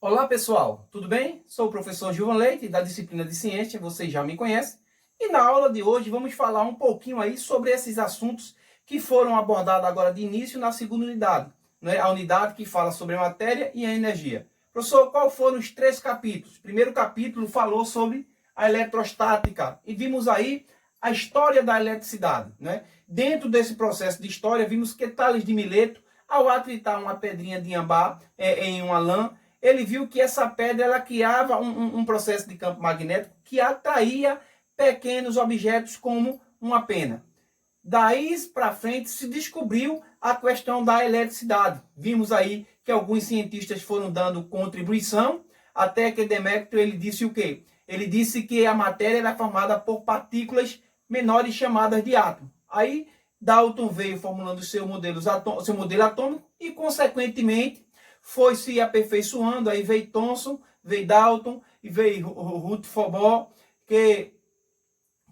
Olá pessoal, tudo bem? Sou o professor Gilvan Leite, da disciplina de Ciência, vocês já me conhecem. E na aula de hoje vamos falar um pouquinho aí sobre esses assuntos que foram abordados agora de início na segunda unidade, né? A unidade que fala sobre a matéria e a energia. Professor, quais foram os 3 capítulos? O primeiro capítulo falou sobre a eletrostática e vimos aí a história da eletricidade, né? Dentro desse processo de história, vimos que Tales de Mileto, ao atritar uma pedrinha de ambá em uma lã, ele viu que essa pedra ela criava um processo de campo magnético que atraía pequenos objetos como uma pena. Daí para frente se descobriu a questão da eletricidade. Vimos aí que alguns cientistas foram dando contribuição, até que Demócrito ele disse o quê? Ele disse que a matéria era formada por partículas menores chamadas de átomos. Aí Dalton veio formulando seu modelo atômico e, consequentemente, foi se aperfeiçoando. Aí veio Thomson, veio Dalton e veio Rutherford, que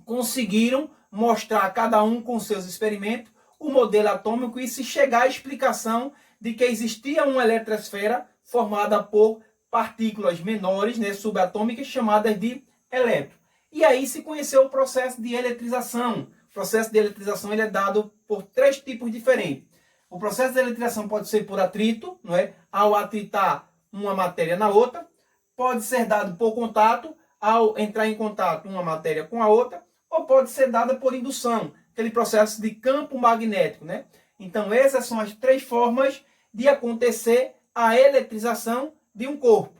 conseguiram mostrar, cada um com seus experimentos, o modelo atômico e se chegar à explicação de que existia uma eletrosfera formada por partículas menores, né, subatômicas, chamadas de elétrons. E aí se conheceu o processo de eletrização. O processo de eletrização ele é dado por 3 tipos diferentes. O processo de eletrização pode ser por atrito, não é? Ao atritar uma matéria na outra. Pode ser dado por contato, ao entrar em contato uma matéria com a outra. Ou pode ser dada por indução, aquele processo de campo magnético, né? Então essas são as 3 formas de acontecer a eletrização de um corpo.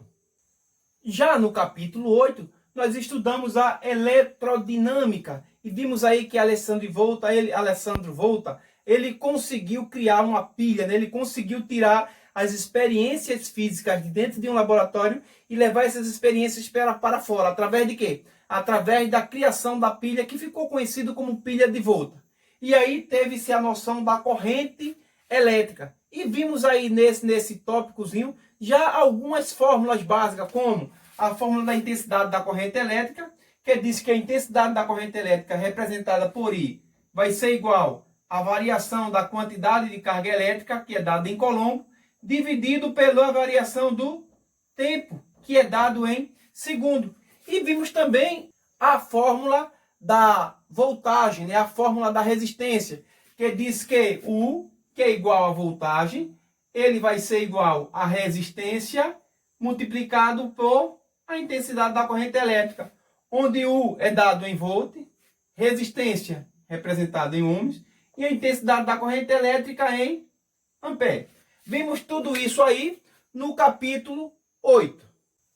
Já no capítulo 8, nós estudamos a eletrodinâmica e vimos aí que Alessandro Volta, ele conseguiu criar uma pilha, né? Ele conseguiu tirar as experiências físicas de dentro de um laboratório e levar essas experiências para fora. Através de quê? Através da criação da pilha, que ficou conhecido como pilha de Volta. E aí teve-se a noção da corrente elétrica. E vimos aí nesse tópicozinho já algumas fórmulas básicas, como a fórmula da intensidade da corrente elétrica, que diz que a intensidade da corrente elétrica representada por I vai ser igual à variação da quantidade de carga elétrica, que é dada em Coulomb, dividido pela variação do tempo, que é dado em segundo. E vimos também a fórmula da voltagem, né? A fórmula da resistência, que diz que U, que é igual a voltagem, ele vai ser igual a resistência multiplicado por a intensidade da corrente elétrica, onde U é dado em volt, resistência representada em ohms, e a intensidade da corrente elétrica em ampere. Vimos tudo isso aí no capítulo 8.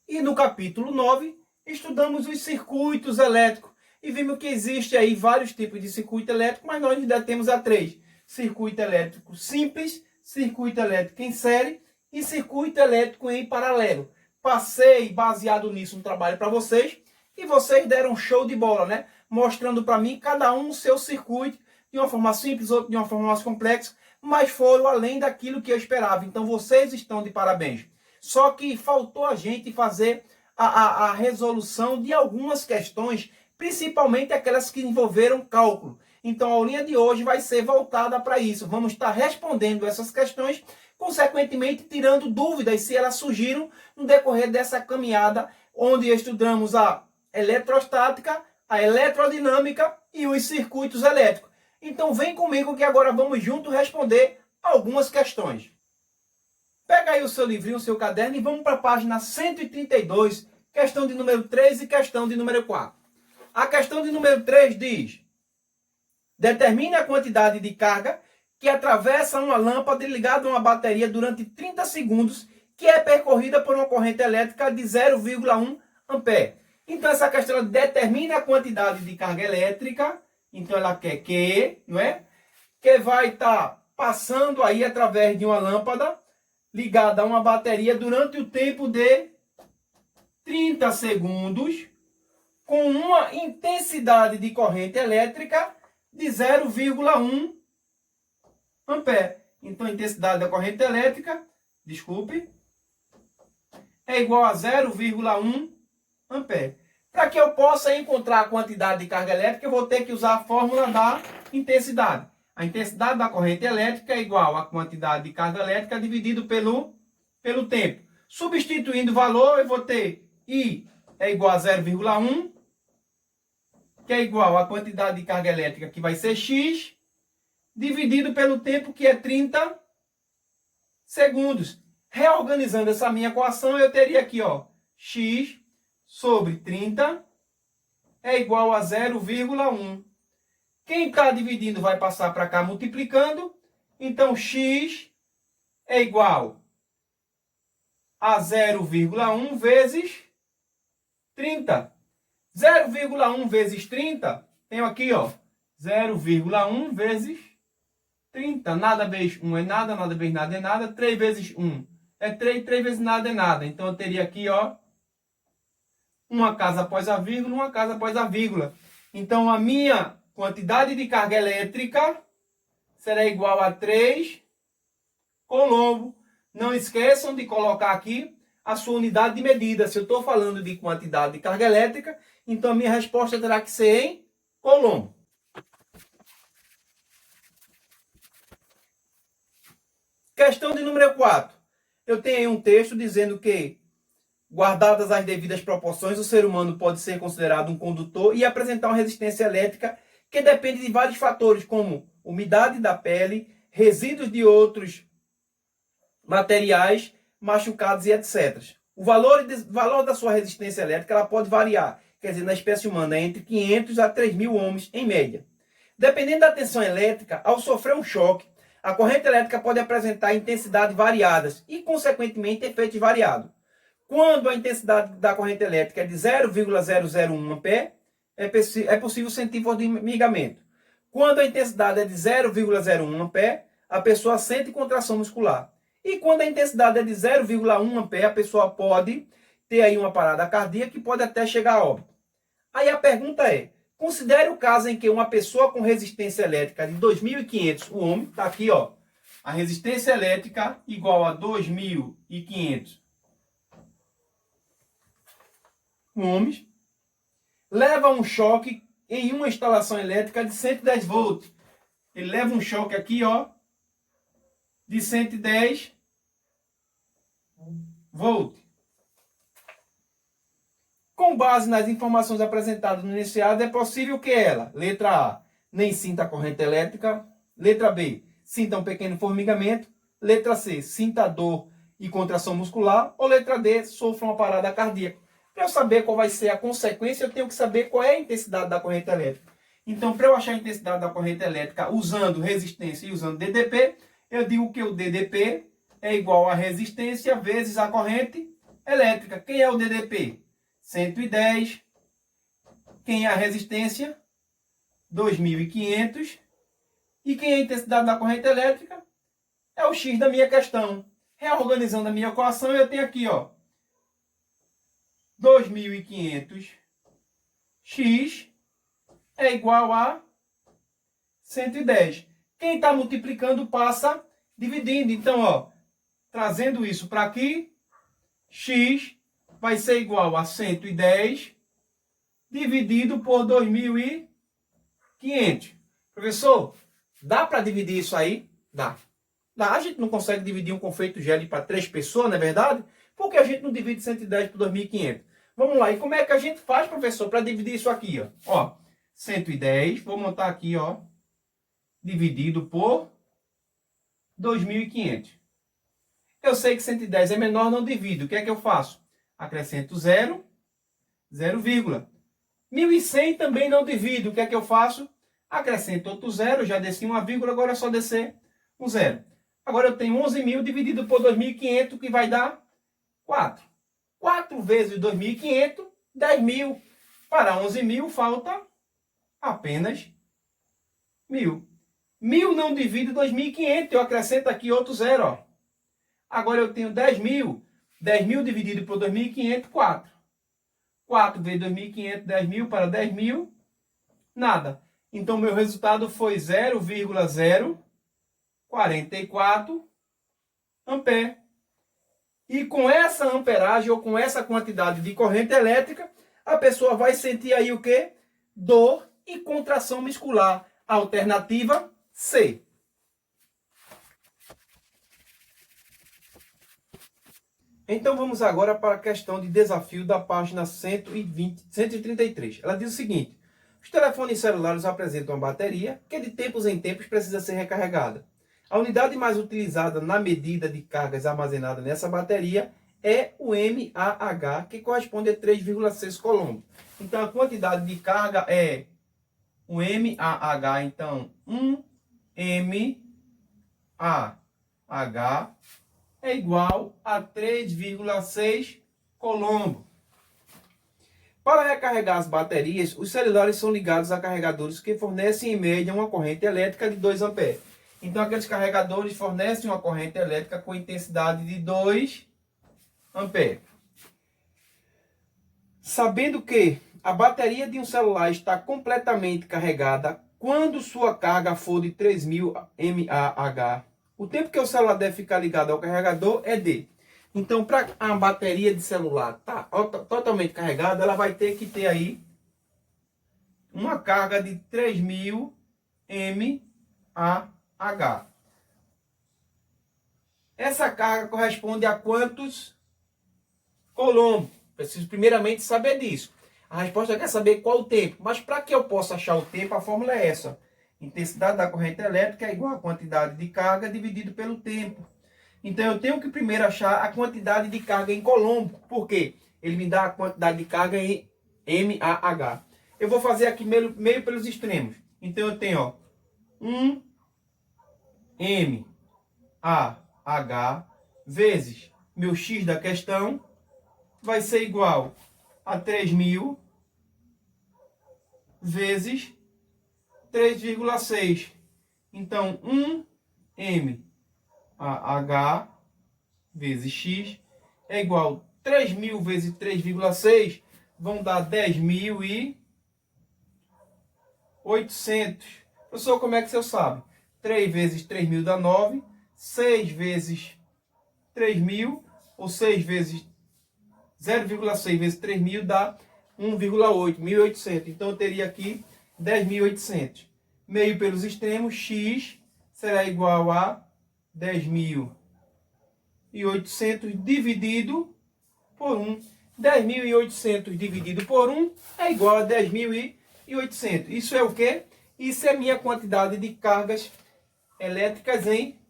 E no capítulo 9, estudamos os circuitos elétricos. E vimos que existe aí vários tipos de circuito elétrico, mas nós ainda temos a 3. Circuito elétrico simples, circuito elétrico em série e circuito elétrico em paralelo. Passei baseado nisso um trabalho para vocês e vocês deram um show de bola, né? Mostrando para mim cada um o seu circuito, de uma forma simples, outro de uma forma mais complexa, mas foram além daquilo que eu esperava. Então vocês estão de parabéns. Só que faltou a gente fazer a resolução de algumas questões, principalmente aquelas que envolveram cálculo. Então a aulinha de hoje vai ser voltada para isso. Vamos estar respondendo essas questões, consequentemente tirando dúvidas se elas surgiram no decorrer dessa caminhada, onde estudamos a eletrostática, a eletrodinâmica e os circuitos elétricos. Então vem comigo que agora vamos juntos responder algumas questões. Pega aí o seu livrinho, o seu caderno e vamos para a página 132, questão de número 3 e questão de número 4. A questão de número 3 diz: determine a quantidade de carga que atravessa uma lâmpada ligada a uma bateria durante 30 segundos, que é percorrida por uma corrente elétrica de 0,1 ampere. Então essa questão ela determina a quantidade de carga elétrica. Então ela quer que, não é? Que vai estar passando aí através de uma lâmpada ligada a uma bateria durante o tempo de 30 segundos, com uma intensidade de corrente elétrica de 0,1 ampere. Então a intensidade da corrente elétrica, é igual a 0,1 ampere. Para que eu possa encontrar a quantidade de carga elétrica, eu vou ter que usar a fórmula da intensidade. A intensidade da corrente elétrica é igual à quantidade de carga elétrica dividido pelo tempo. Substituindo o valor, eu vou ter I é igual a 0,1, que é igual à quantidade de carga elétrica, que vai ser X, dividido pelo tempo, que é 30 segundos. Reorganizando essa minha equação, eu teria aqui, ó, X sobre 30 é igual a 0,1. Quem está dividindo vai passar para cá multiplicando. Então, X é igual a 0,1 vezes 30. 0,1 vezes 30, tenho aqui, ó, 0,1 vezes 30. Nada vezes 1 é nada, nada vezes nada é nada. 3 vezes 1 é 3, 3 vezes nada é nada. Então, eu teria aqui, ó, uma casa após a vírgula, uma casa após a vírgula. Então, a minha quantidade de carga elétrica será igual a 3 Colombo. Não esqueçam de colocar aqui a sua unidade de medida. Se eu estou falando de quantidade de carga elétrica, então a minha resposta terá que ser em Colombo. Questão de número 4. Eu tenho aí um texto dizendo que, guardadas as devidas proporções, o ser humano pode ser considerado um condutor e apresentar uma resistência elétrica que depende de vários fatores, como umidade da pele, resíduos de outros materiais machucados e etc. O valor da sua resistência elétrica ela pode variar, quer dizer, na espécie humana, entre 500 a 3.000 ohms em média. Dependendo da tensão elétrica, ao sofrer um choque, a corrente elétrica pode apresentar intensidades variadas e, consequentemente, efeitos variados. Quando a intensidade da corrente elétrica é de 0,001 A, é possível sentir formigamento. Quando a intensidade é de 0,01 A, a pessoa sente contração muscular. E quando a intensidade é de 0,1 A, a pessoa pode ter aí uma parada cardíaca que pode até chegar a óbito. Aí a pergunta é, considere o caso em que uma pessoa com resistência elétrica de 2.500 ohms, está aqui, ó, a resistência elétrica igual a 2.500 ohms, leva um choque em uma instalação elétrica de 110 volts. Ele leva um choque aqui, ó, de 110 volts. Com base nas informações apresentadas no enunciado, é possível que ela, letra A, nem sinta a corrente elétrica, letra B, sinta um pequeno formigamento, letra C, sinta dor e contração muscular, ou letra D, sofra uma parada cardíaca. Para eu saber qual vai ser a consequência, eu tenho que saber qual é a intensidade da corrente elétrica. Então, para eu achar a intensidade da corrente elétrica usando resistência e usando DDP, eu digo que o DDP é igual a resistência vezes a corrente elétrica. Quem é o DDP? 110. Quem é a resistência? 2.500. E quem é a intensidade da corrente elétrica? É o X da minha questão. Reorganizando a minha equação, eu tenho aqui, ó, 2.500 X é igual a 110. Quem está multiplicando passa dividindo. Então, ó, trazendo isso para aqui, X vai ser igual a 110 dividido por 2.500. Professor, dá para dividir isso aí? Dá. A gente não consegue dividir um confeito gelado para 3 pessoas, não é verdade? Por que a gente não divide 110 por 2.500? Vamos lá, e como é que a gente faz, professor, para dividir isso aqui? Ó, 110, vou montar aqui, ó, dividido por 2.500. Eu sei que 110 é menor, não divido. O que é que eu faço? Acrescento 0, 0, 1.100 também não divido. O que é que eu faço? Acrescento outro 0, já desci uma vírgula, agora é só descer um 0. Agora eu tenho 11.000 dividido por 2.500, que vai dar 4. 4 vezes 2.500, 10.000. Para 11.000 falta apenas 1.000. 1.000 não divide 2.500, eu acrescento aqui outro 0, ó. Agora eu tenho 10.000. 10.000 dividido por 2.500, 4. 4 vezes 2.500, 10.000 para 10.000, nada. Então, meu resultado foi 0,044 ampere. E com essa amperagem ou com essa quantidade de corrente elétrica, a pessoa vai sentir aí o quê? Dor e contração muscular. Alternativa C. Então vamos agora para a questão de desafio da página 133. Ela diz o seguinte: os telefones celulares apresentam uma bateria que de tempos em tempos precisa ser recarregada. A unidade mais utilizada na medida de cargas armazenadas nessa bateria é o mAh, que corresponde a 3,6 coulombs. Então a quantidade de carga é o mAh, então 1 mAh é igual a 3,6 coulomb. Para recarregar as baterias, os celulares são ligados a carregadores que fornecem em média uma corrente elétrica de 2 A. Então aqueles carregadores fornecem uma corrente elétrica com intensidade de 2 A. Sabendo que a bateria de um celular está completamente carregada quando sua carga for de 3.000 mAh, o tempo que o celular deve ficar ligado ao carregador é D. Então, para a bateria de celular estar totalmente carregada, ela vai ter que ter aí uma carga de 3.000 mAh. Essa carga corresponde a quantos coulombs? Preciso primeiramente saber disso. A resposta quer saber qual o tempo. Mas para que eu possa achar o tempo, a fórmula é essa. Intensidade da corrente elétrica é igual à quantidade de carga dividido pelo tempo. Então eu tenho que primeiro achar a quantidade de carga em coulomb. Por quê? Ele me dá a quantidade de carga em mAh. Eu vou fazer aqui meio pelos extremos. Então eu tenho, ó, 1 mAh vezes meu x da questão vai ser igual a 3.000 vezes 3,6. Então, 1 mAh vezes x é igual a 3.000 vezes 3,6, vão dar 10.800. Professor, como é que você sabe? 3 vezes 3.000 dá 9, 6 vezes 3.000, ou 6 vezes 0,6 vezes 3.000 dá 1,8, 1.800. Então eu teria aqui 10.800. Meio pelos extremos, x será igual a 10.800 dividido por 1. 10.800 dividido por 1 é igual a 10.800. Isso é o quê? Isso é minha quantidade de cargas elétricas em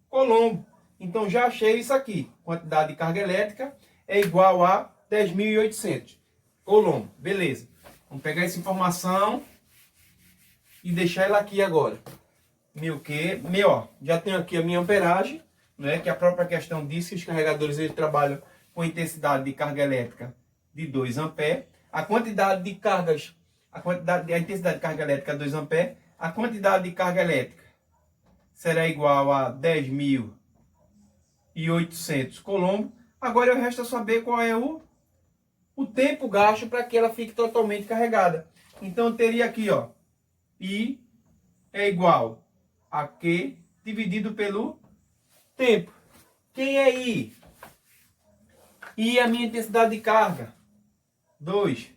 coulomb. Então já achei isso aqui. Quantidade de carga elétrica é igual a 10.800 coulomb. Beleza. Vamos pegar essa informação e deixar ela aqui agora. Ó, já tenho aqui a minha amperagem, né, que a própria questão diz que os carregadores eles trabalham com intensidade de carga elétrica de 2 A. A quantidade de cargas, a intensidade de carga elétrica é 2 A. A quantidade de carga elétrica será igual a 10.800 coulomb. Agora eu resta saber qual é o tempo gasto para que ela fique totalmente carregada. Então eu teria aqui, ó, I é igual a Q dividido pelo tempo. Quem é I? I é a minha intensidade de carga. 2.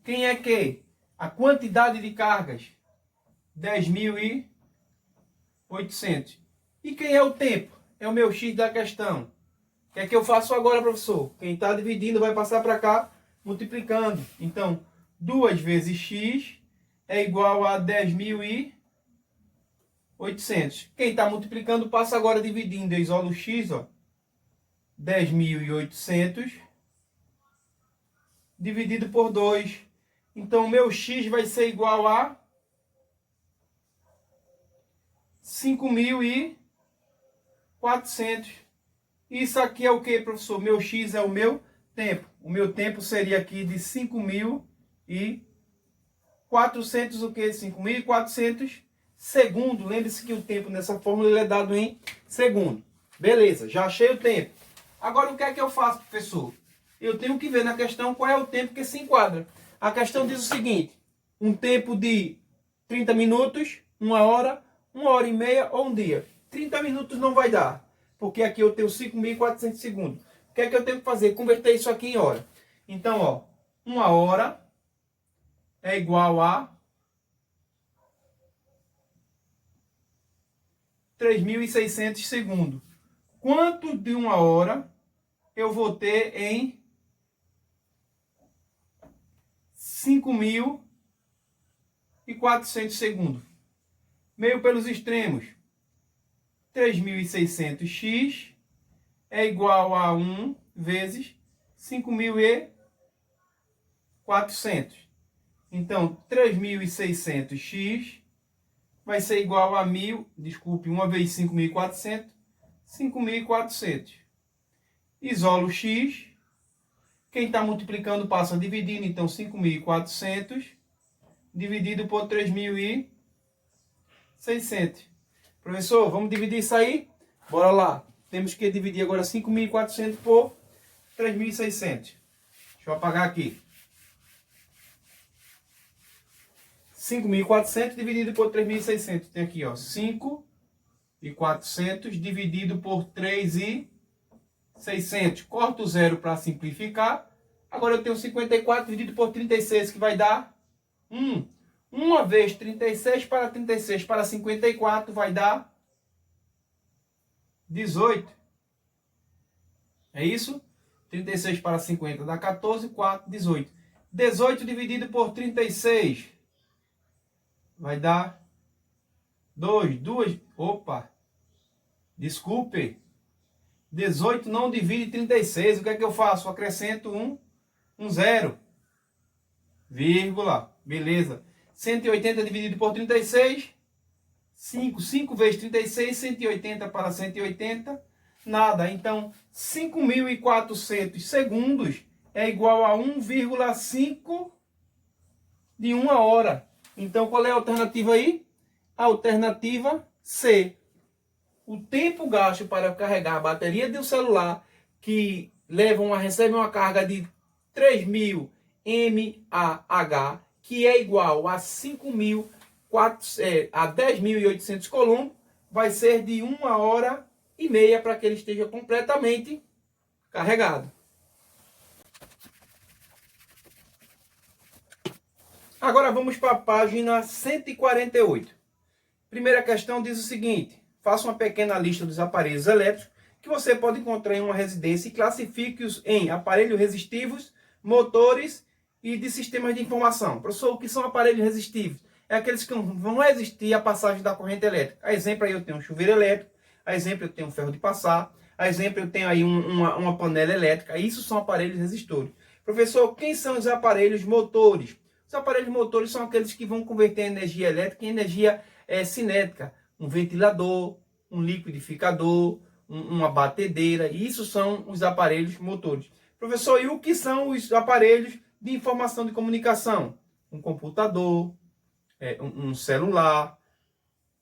Quem é Q? A quantidade de cargas. 10.800. E quem é o tempo? É o meu X da questão. O que é que eu faço agora, professor? Quem está dividindo vai passar para cá, multiplicando. Então, 2 vezes x é igual a 10.800. Quem está multiplicando passa agora dividindo. Eu isolo o x, ó. 10.800 dividido por 2. Então, o meu x vai ser igual a 5.400. Isso aqui é o que, professor? Meu x é o meu tempo. O meu tempo seria aqui de 5.400, o que? 5.400 segundos. Lembre-se que o tempo nessa fórmula ele é dado em segundo. Beleza, já achei o tempo. Agora o que é que eu faço, professor? Eu tenho que ver na questão qual é o tempo que se enquadra. A questão diz o seguinte: um tempo de 30 minutos, 1 hora, 1 hora e meia ou um dia. 30 minutos não vai dar, porque aqui eu tenho 5.400 segundos. O que é que eu tenho que fazer? Converter isso aqui em hora. Então, ó, 1 hora é igual a 3.600 segundos. Quanto de 1 hora eu vou ter em 5.400 segundos. Meio pelos extremos. 3.600x é igual a 1 vezes 5.400. Então, 3.600x vai ser igual a 1.000, desculpe, 1 vezes 5.400, 5.400. Isolo x. Quem está multiplicando passa dividindo, então 5.400 dividido por 3.600. Professor, vamos dividir isso aí? Bora lá. Temos que dividir agora 5.400 por 3.600. Deixa eu apagar aqui. 5.400 dividido por 3.600. Tem aqui, ó, 5.400 dividido por 3.600. Corto o zero para simplificar. Agora eu tenho 54 dividido por 36, que vai dar 1. 1 vezes 36 para 36 para 54 vai dar 18. É isso? 36 para 50 dá 14, 4, 18. 18 dividido por 36 vai dar 2. Opa! Desculpe. 18 não divide 36. O que é que eu faço? Eu acrescento um zero. Vírgula. Beleza. 180 dividido por 36. 5 vezes 36, 180 para 180. Nada. Então, 5.400 segundos é igual a 1,5 de 1 hora. Então, qual é a alternativa aí? A alternativa C. O tempo gasto para carregar a bateria do celular que recebe uma carga de 3.000 mAh, que é igual a 10.800 coulombs, vai ser de 1 hora e meia para que ele esteja completamente carregado. Agora vamos para a página 148. Primeira questão diz o seguinte: faça uma pequena lista dos aparelhos elétricos que você pode encontrar em uma residência e classifique-os em aparelhos resistivos, motores e de sistemas de informação. Professor, o que são aparelhos resistivos? É aqueles que vão resistir à passagem da corrente elétrica. A exemplo, aí eu tenho um chuveiro elétrico. A exemplo, eu tenho um ferro de passar. A exemplo, eu tenho aí uma panela elétrica. Isso são aparelhos resistores. Professor, quem são os aparelhos motores? Os aparelhos motores são aqueles que vão converter a energia elétrica em energia cinética. Um ventilador, um liquidificador, uma batedeira. Isso são os aparelhos motores. Professor, e o que são os aparelhos de informação de comunicação? Um computador, um celular,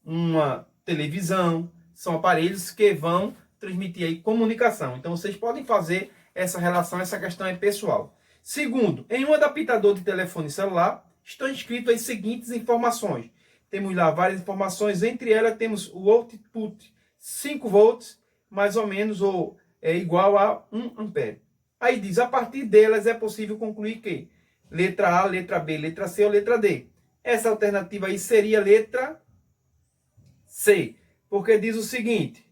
uma televisão. São aparelhos que vão transmitir aí comunicação. Então, vocês podem fazer essa relação, essa questão é pessoal. Segundo, em um adaptador de telefone celular, estão escritas as seguintes informações. Temos lá várias informações, entre elas temos o output 5 volts, mais ou menos, ou é igual a 1 ampere. Aí diz, a partir delas é possível concluir que letra A, letra B, letra C ou letra D. Essa alternativa aí seria a letra C, porque diz o seguinte: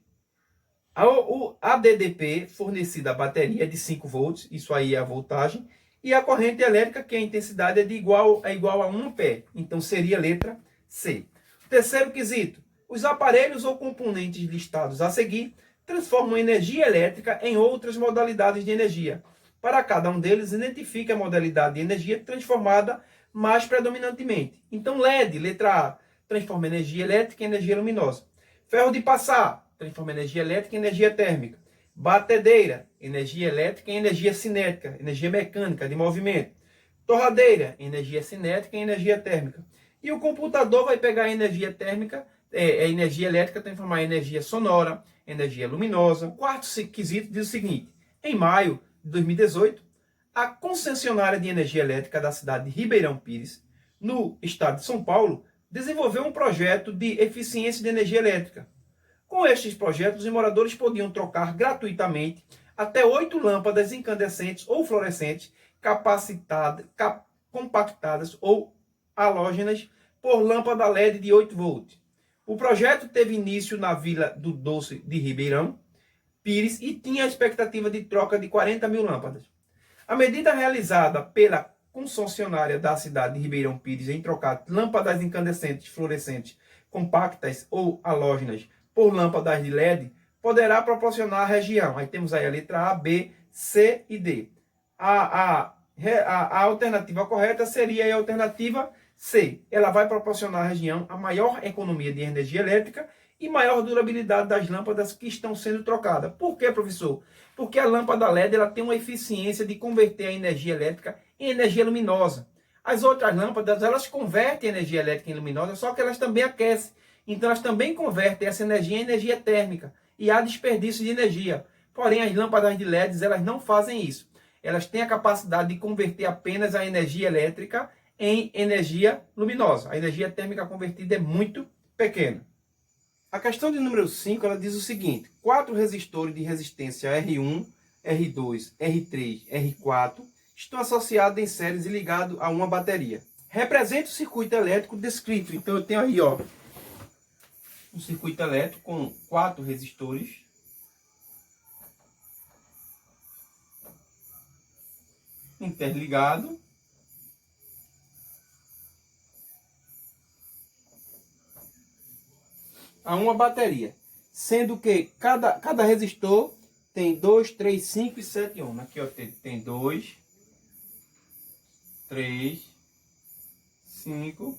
a DDP fornecida a bateria é de 5 volts, isso aí é a voltagem, e a corrente elétrica, que a intensidade é igual a 1 ampere. Então seria a letra C. Terceiro quesito: os aparelhos ou componentes listados a seguir transformam energia elétrica em outras modalidades de energia. Para cada um deles, identifique a modalidade de energia transformada mais predominantemente. Então, LED, letra A, transforma energia elétrica em energia luminosa. Ferro de passar, transforma energia elétrica em energia térmica. Batedeira, energia elétrica em energia cinética, energia mecânica de movimento. Torradeira, energia cinética em energia térmica. E o computador vai pegar a energia térmica, energia elétrica, transformar em energia sonora, energia luminosa. O quarto quesito diz o seguinte: em maio de 2018, a concessionária de energia elétrica da cidade de Ribeirão Pires, no estado de São Paulo, desenvolveu um projeto de eficiência de energia elétrica. Com estes projetos, os moradores podiam trocar gratuitamente até 8 lâmpadas incandescentes ou fluorescentes compactadas ou halógenas por lâmpada LED de 8 volts. O projeto teve início na Vila do Doce de Ribeirão, Pires e tinha a expectativa de troca de 40 mil lâmpadas. A medida realizada pela concessionária da cidade de Ribeirão Pires em trocar lâmpadas incandescentes fluorescentes compactas ou halógenas por lâmpadas de LED poderá proporcionar à região. Aí temos aí a letra A, B, C e D. A alternativa correta seria a alternativa C. Ela vai proporcionar à região a maior economia de energia elétrica e maior durabilidade das lâmpadas que estão sendo trocadas. Por quê, professor? Porque a lâmpada LED ela tem uma eficiência de converter a energia elétrica em energia luminosa. As outras lâmpadas, elas convertem a energia elétrica em luminosa, só que elas também aquecem. Então, elas também convertem essa energia em energia térmica e há desperdício de energia. Porém, as lâmpadas de LEDs, elas não fazem isso. Elas têm a capacidade de converter apenas a energia elétrica em energia luminosa. A energia térmica convertida é muito pequena. A questão de número 5, ela diz o seguinte: 4 resistores de resistência R1, R2, R3, R4 estão associados em séries e ligados a uma bateria. Representa o circuito elétrico descrito. Então eu tenho aí, ó, um circuito elétrico com 4 resistores interligado a uma bateria, sendo que cada resistor tem 2, 3, 5 e 7 ohms. Aqui ó, tem 2, 3, 5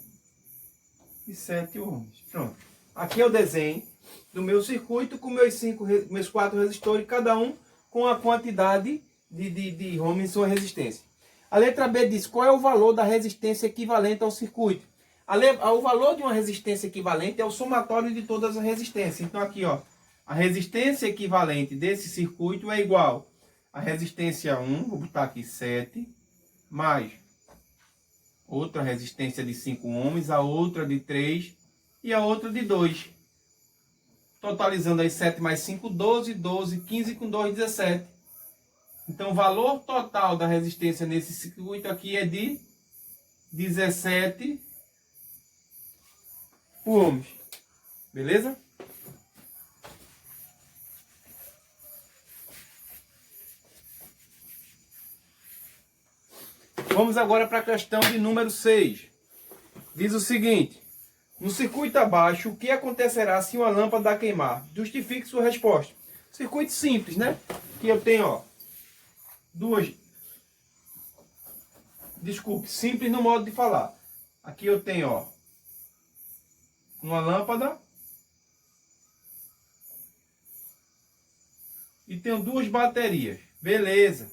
e 7 ohms. Pronto. Aqui é o desenho do meu circuito com meus 4 resistores, cada um com a quantidade de ohms em sua resistência. A letra B diz qual é o valor da resistência equivalente ao circuito. O valor de uma resistência equivalente é o somatório de todas as resistências. Então aqui, ó, a resistência equivalente desse circuito é igual a resistência 1, vou botar aqui 7, mais outra resistência de 5 ohms, a outra de 3 e a outra de 2. Totalizando aí 7 mais 5, 12, 12, 15 com 2, 17. Então o valor total da resistência nesse circuito aqui é de 17 ohms. Beleza? Vamos agora para a questão de número 6. Diz o seguinte: no circuito abaixo, o que acontecerá se uma lâmpada queimar? Justifique sua resposta. Circuito simples, né? Aqui eu tenho, ó, simples no modo de falar. Aqui eu tenho, ó, uma lâmpada e tenho 2 baterias. Beleza.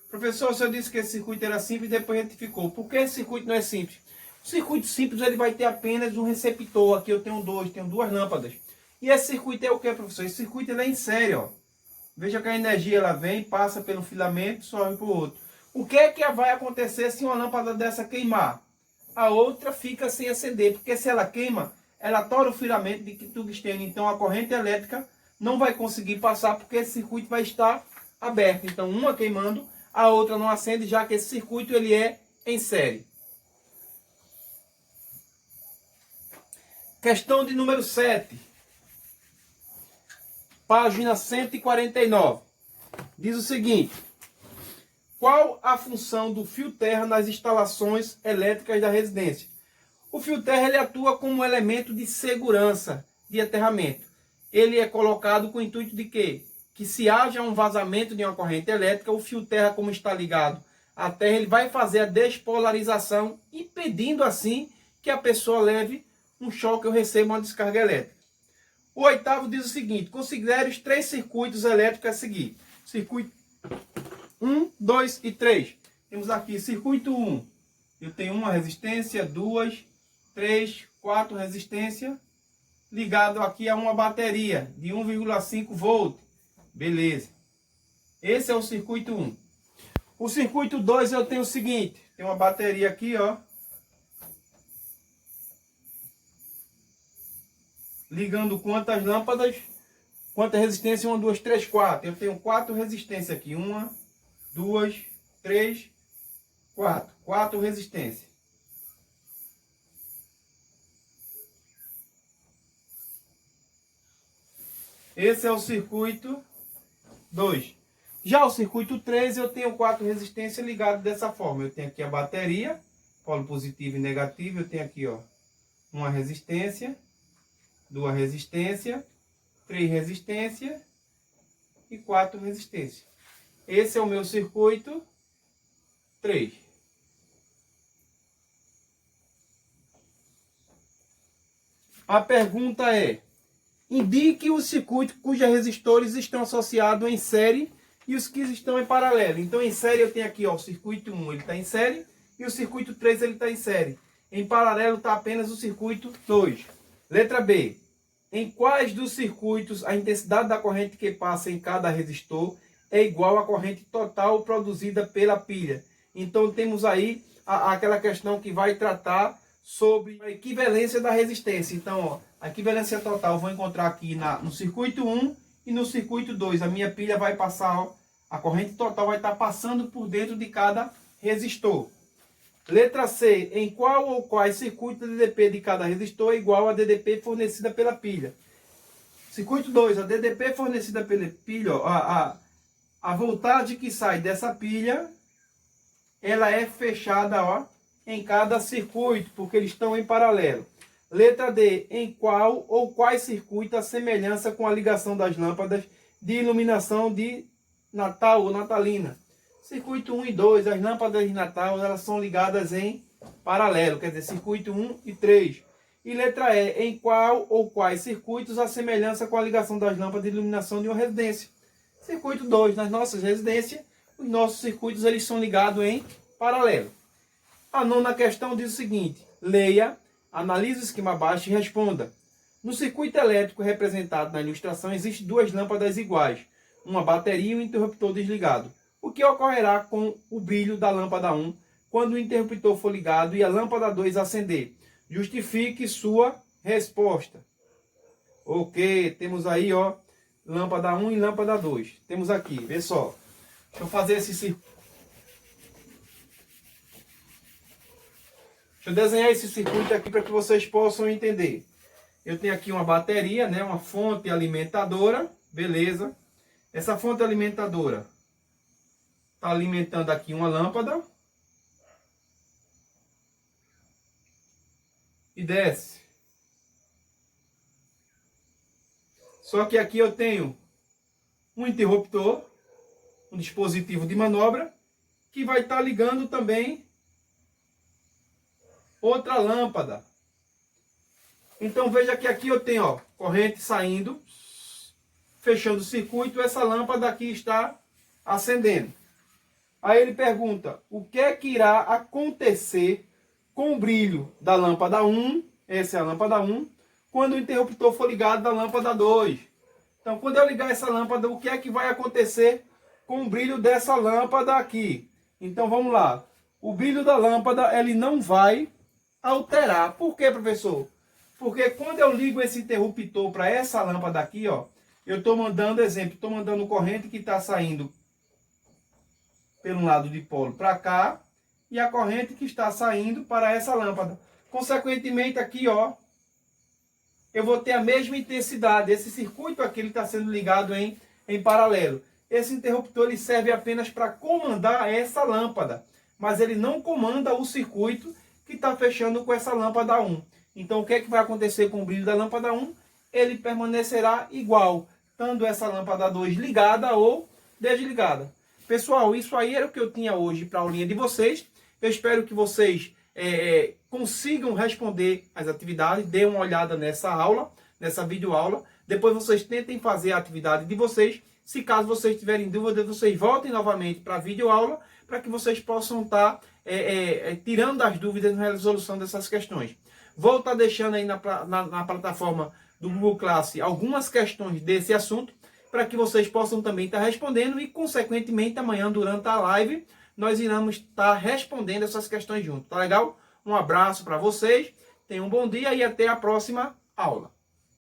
Professor, você disse que esse circuito era simples e depois retificou. Por que esse circuito não é simples? O circuito simples ele vai ter apenas um receptor. Aqui eu tenho 2, tenho 2 lâmpadas. E esse circuito é o que, professor? Esse circuito ele é em série, ó. Veja que a energia ela vem, passa pelo filamento e sobe para o outro. O que é que vai acontecer se uma lâmpada dessa queimar? A outra fica sem acender, porque se ela queima, ela tora o filamento de tungstênio. Então a corrente elétrica não vai conseguir passar, porque esse circuito vai estar aberto. Então uma queimando, a outra não acende, já que esse circuito ele é em série. Questão de número 7. Página 149. Diz o seguinte: qual a função do fio terra nas instalações elétricas da residência? O fio terra ele atua como elemento de segurança de aterramento. Ele é colocado com o intuito de quê? Que se haja um vazamento de uma corrente elétrica, o fio terra, como está ligado à terra, ele vai fazer a despolarização, impedindo assim que a pessoa leve um choque ou receba uma descarga elétrica. O 8º diz o seguinte: considere os 3 circuitos elétricos a seguir. Circuito 1, 2 e 3. Temos aqui circuito 1. Eu tenho uma resistência, 2, 3, 4 resistência, ligado aqui a uma bateria de 1,5 volt. Beleza. Esse é o circuito 1. O circuito 2 eu tenho o seguinte: tem uma bateria aqui, ó, ligando quantas lâmpadas? Quantas resistências? 1, 2, 3, 4. Eu tenho 4 resistências aqui. 1, 2, 3, 4. 4 resistências. Esse é o circuito 2. Já o circuito 3, eu tenho 4 resistências ligadas dessa forma. Eu tenho aqui a bateria, polo positivo e negativo. Eu tenho aqui, ó, uma resistência, 2 resistências, 3 resistências e 4 resistências. Esse é o meu circuito 3. A pergunta é: indique o circuito cujos resistores estão associados em série e os que estão em paralelo. Então, em série eu tenho aqui, ó, o circuito 1, ele está em série, e o circuito 3 ele está em série. Em paralelo está apenas o circuito 2. Letra B. Em quais dos circuitos a intensidade da corrente que passa em cada resistor é igual à corrente total produzida pela pilha? Então, temos aí aquela questão que vai tratar sobre a equivalência da resistência. Então, ó, a equivalência total eu vou encontrar aqui no circuito 1 e no circuito 2. A minha pilha vai passar, ó, a corrente total vai estar passando por dentro de cada resistor. Letra C. Em qual ou quais circuitos a DDP de cada resistor é igual à DDP fornecida pela pilha? Circuito 2. A DDP fornecida pela pilha, ó, a voltagem que sai dessa pilha, ela é fechada, ó, em cada circuito, porque eles estão em paralelo. Letra D. Em qual ou quais circuitos a semelhança com a ligação das lâmpadas de iluminação de Natal ou natalina? Circuito 1 e 2, as lâmpadas de Natal, elas são ligadas em paralelo, quer dizer, circuito 1 e 3. E letra E. Em qual ou quais circuitos a semelhança com a ligação das lâmpadas de iluminação de uma residência? Circuito 2, nas nossas residências, os nossos circuitos eles são ligados em paralelo. A nona questão diz o seguinte: leia, analise o esquema abaixo e responda. No circuito elétrico representado na ilustração, existem 2 lâmpadas iguais, uma bateria e um interruptor desligado. O que ocorrerá com o brilho da lâmpada 1 quando o interruptor for ligado e a lâmpada 2 acender? Justifique sua resposta. Ok, temos aí, ó, lâmpada 1 e lâmpada 2. Temos aqui, vê só. Deixa eu fazer esse circuito. Deixa eu desenhar esse circuito aqui para que vocês possam entender. Eu tenho aqui uma bateria, né, uma fonte alimentadora, beleza. Essa fonte alimentadora está alimentando aqui uma lâmpada. E desce. Só que aqui eu tenho um interruptor, um dispositivo de manobra, que vai estar ligando também outra lâmpada. Então veja que aqui eu tenho, ó, corrente saindo, fechando o circuito, essa lâmpada aqui está acendendo. Aí ele pergunta: o que é que irá acontecer com o brilho da lâmpada 1, essa é a lâmpada 1, quando o interruptor for ligado da lâmpada 2? Então, quando eu ligar essa lâmpada, o que é que vai acontecer com o brilho dessa lâmpada aqui? Então, vamos lá. O brilho da lâmpada, ele não vai alterar. Por quê, professor? Porque quando eu ligo esse interruptor para essa lâmpada aqui, ó, eu estou mandando, exemplo, estou mandando corrente que está saindo pelo lado de polo para cá e a corrente que está saindo para essa lâmpada. Consequentemente, aqui, ó, eu vou ter a mesma intensidade. Esse circuito aqui está sendo ligado em paralelo. Esse interruptor ele serve apenas para comandar essa lâmpada, mas ele não comanda o circuito que está fechando com essa lâmpada 1. Então, o que é que vai acontecer com o brilho da lâmpada 1? Ele permanecerá igual, estando essa lâmpada 2 ligada ou desligada. Pessoal, isso aí era o que eu tinha hoje para a aulinha de vocês. Eu espero que vocês consigam responder as atividades, dê uma olhada nessa aula, nessa videoaula. Depois vocês tentem fazer a atividade de vocês. Se caso vocês tiverem dúvida, vocês voltem novamente para a videoaula, para que vocês possam estar tirando as dúvidas na resolução dessas questões. Vou estar deixando aí na plataforma do Google Class algumas questões desse assunto, para que vocês possam também estar respondendo e, consequentemente, amanhã, durante a live, nós iremos estar respondendo essas questões juntos. Tá legal? Um abraço para vocês, tenham um bom dia e até a próxima aula.